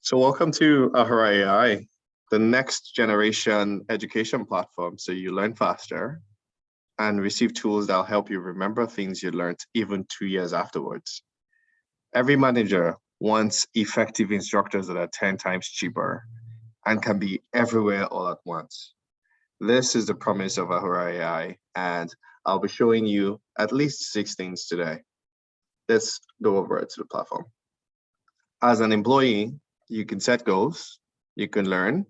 So welcome to Ahura AI, the next generation education platform. So you learn faster and receive tools that'll help you remember things you learned even 2 years afterwards. Every manager wants effective instructors that are 10 times cheaper and can be everywhere all at once. This is the promise of Ahura AI, and I'll be showing you at least 6 things today. Let's go over it to the platform. As an employee, you can set goals, you can learn,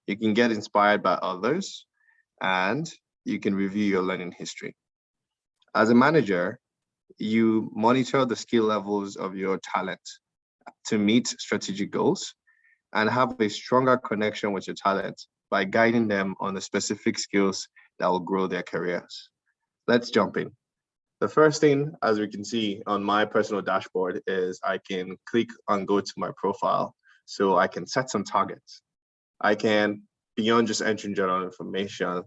you can get inspired by others, and you can review your learning history. As a manager, you monitor the skill levels of your talent to meet strategic goals and have a stronger connection with your talent by guiding them on the specific skills that will grow their careers. Let's jump in. The first thing, as we can see on my personal dashboard, is I can click on go to my profile so I can set some targets. I can, beyond just entering general information,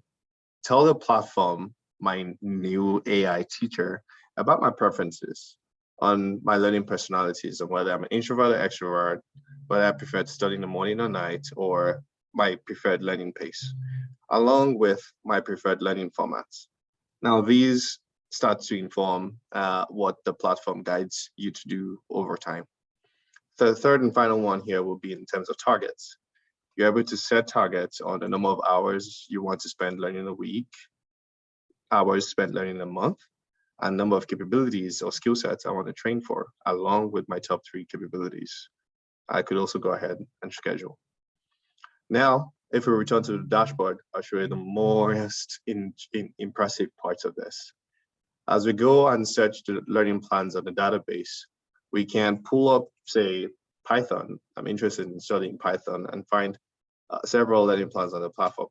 tell the platform, my new AI teacher, about my preferences on my learning personalities and whether I'm an introvert or extrovert, whether I prefer to study in the morning or night, or my preferred learning pace, along with my preferred learning formats. Now, these start to inform what the platform guides you to do over time. The third and final one here will be in terms of targets. You're able to set targets on the number of hours you want to spend learning a week, hours spent learning a month, and number of capabilities or skill sets I want to train for, along with my top 3 capabilities. I could also go ahead and schedule. Now, if we return to the dashboard, I'll show you the most impressive parts of this. As we go and search the learning plans on the database, we can pull up, say, Python. I'm interested in studying Python and find several learning plans on the platform.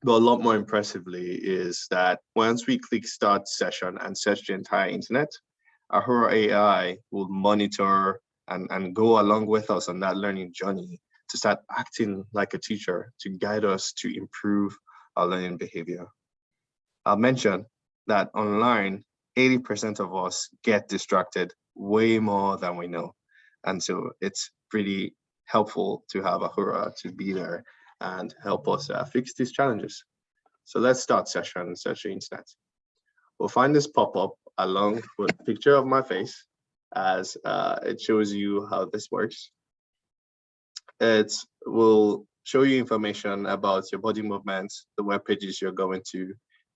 But a lot more impressively is that once we click start session and search the entire internet, Ahura AI will monitor and go along with us on that learning journey to start acting like a teacher to guide us to improve our learning behavior. I'll mention that online, 80% of us get distracted way more than we know. And so it's pretty helpful to have Ahura to be there and help us fix these challenges. So let's start session and search the internet. We'll find this pop-up along with a picture of my face as it shows you how this works. It will show you information about your body movements, the web pages you're going to,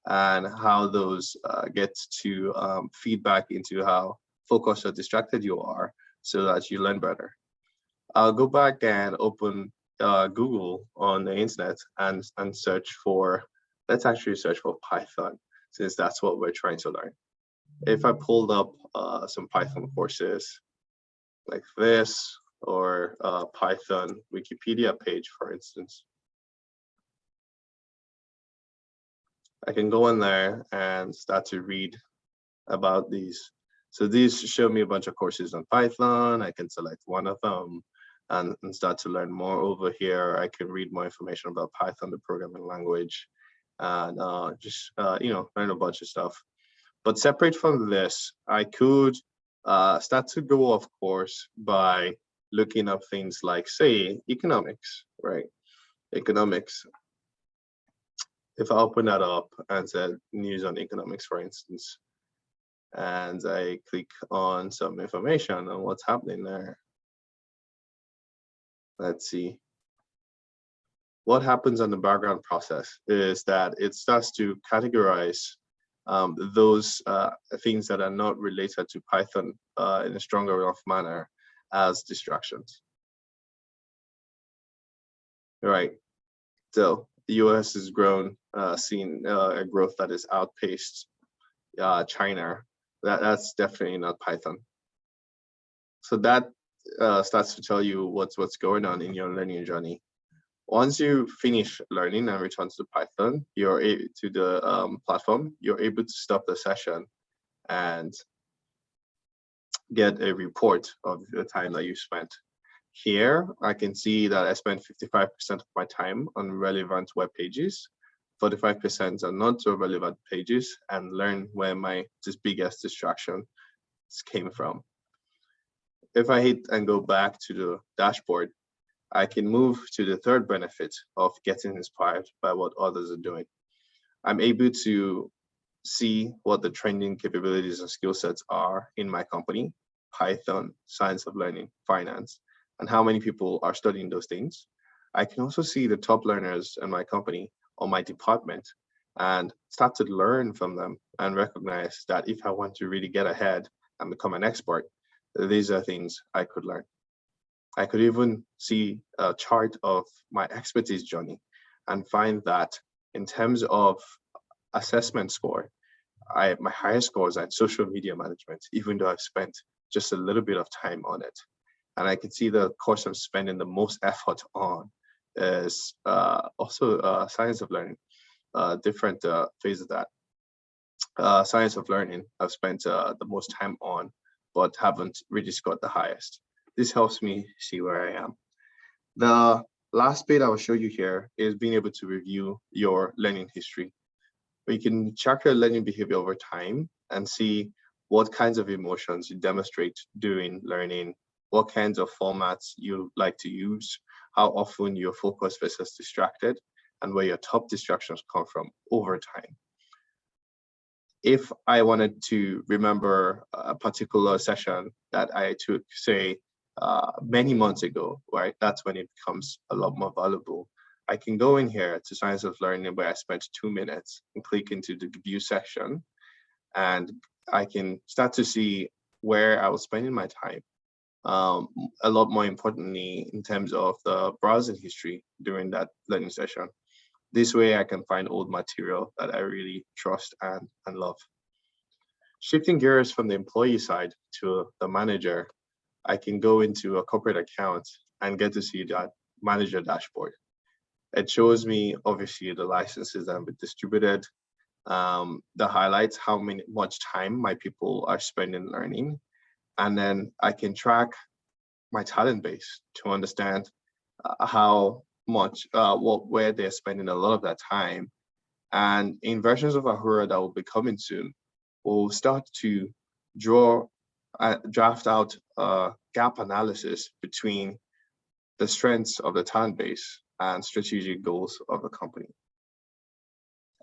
and how those get to feedback into how focused or distracted you are so that you learn better. I'll go back and open Google on the internet and search for, let's actually search for Python, since that's what we're trying to learn. If I pulled up some Python courses like this, or Python Wikipedia page, for instance, I can go in there and start to read about these. So these show me a bunch of courses on Python. I can select one of them and start to learn more over here. I can read more information about Python, the programming language, and just learn a bunch of stuff. But separate from this, I could start to go off course by looking up things like, say, economics, right? Economics. If I open that up and said news on economics, for instance, and I click on some information on what's happening there, let's see. What happens on the background process is that it starts to categorize those things that are not related to Python in a stronger enough manner as distractions. All right, so the US has grown, seen a growth that is outpaced China. That's definitely not Python. So that starts to tell you what's going on in your learning journey. Once you finish learning and return to Python, you're to the platform, you're able to stop the session and get a report of the time that you spent. Here, I can see that I spent 55% of my time on relevant web pages, 45% on not so relevant pages, and learn where my biggest distraction came from. If I hit and go back to the dashboard, I can move to the third benefit of getting inspired by what others are doing. I'm able to see what the trending capabilities and skill sets are in my company, Python, science of learning, finance, and how many people are studying those things. I can also see the top learners in my company or my department and start to learn from them and recognize that if I want to really get ahead and become an expert, these are things I could learn. I could even see a chart of my expertise journey and find that in terms of assessment score, my highest scores at social media management, even though I've spent just a little bit of time on it. And I can see the course I'm spending the most effort on is also science of learning, different phase of that. Science of learning, I've spent the most time on, but haven't really scored the highest. This helps me see where I am. The last bit I will show you here is being able to review your learning history. You can track your learning behavior over time and see what kinds of emotions you demonstrate during learning, what kinds of formats you like to use, how often you're focused versus distracted, and where your top distractions come from over time. If I wanted to remember a particular session that I took, say, many months ago, right, that's when it becomes a lot more valuable. I can go in here to Science of Learning where I spent 2 minutes and click into the view section, and I can start to see where I was spending my time. A lot more importantly, in terms of the browsing history during that learning session. This way I can find old material that I really trust and love. Shifting gears from the employee side to the manager, I can go into a corporate account and get to see that manager dashboard. It shows me obviously the licenses that have been distributed, the highlights, much time my people are spending learning, and then I can track my talent base to understand how much, where they're spending a lot of that time. And in versions of Ahura that will be coming soon, we'll start to draft out a gap analysis between the strengths of the talent base and strategic goals of the company.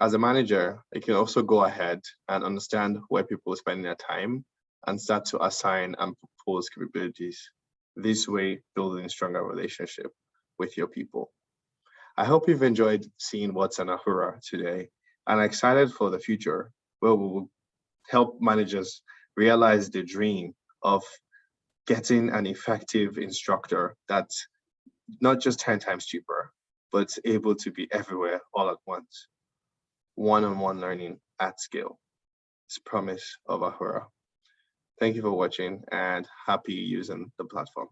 As a manager, I can also go ahead and understand where people are spending their time and start to assign and propose capabilities. This way, building a stronger relationship with your people. I hope you've enjoyed seeing what's in Ahura today, and I'm excited for the future where we will help managers realize the dream of getting an effective instructor that's not just 10 times cheaper, but able to be everywhere all at once. One-on-one learning at scale. It's promise of Ahura. Thank you for watching and happy using the platform.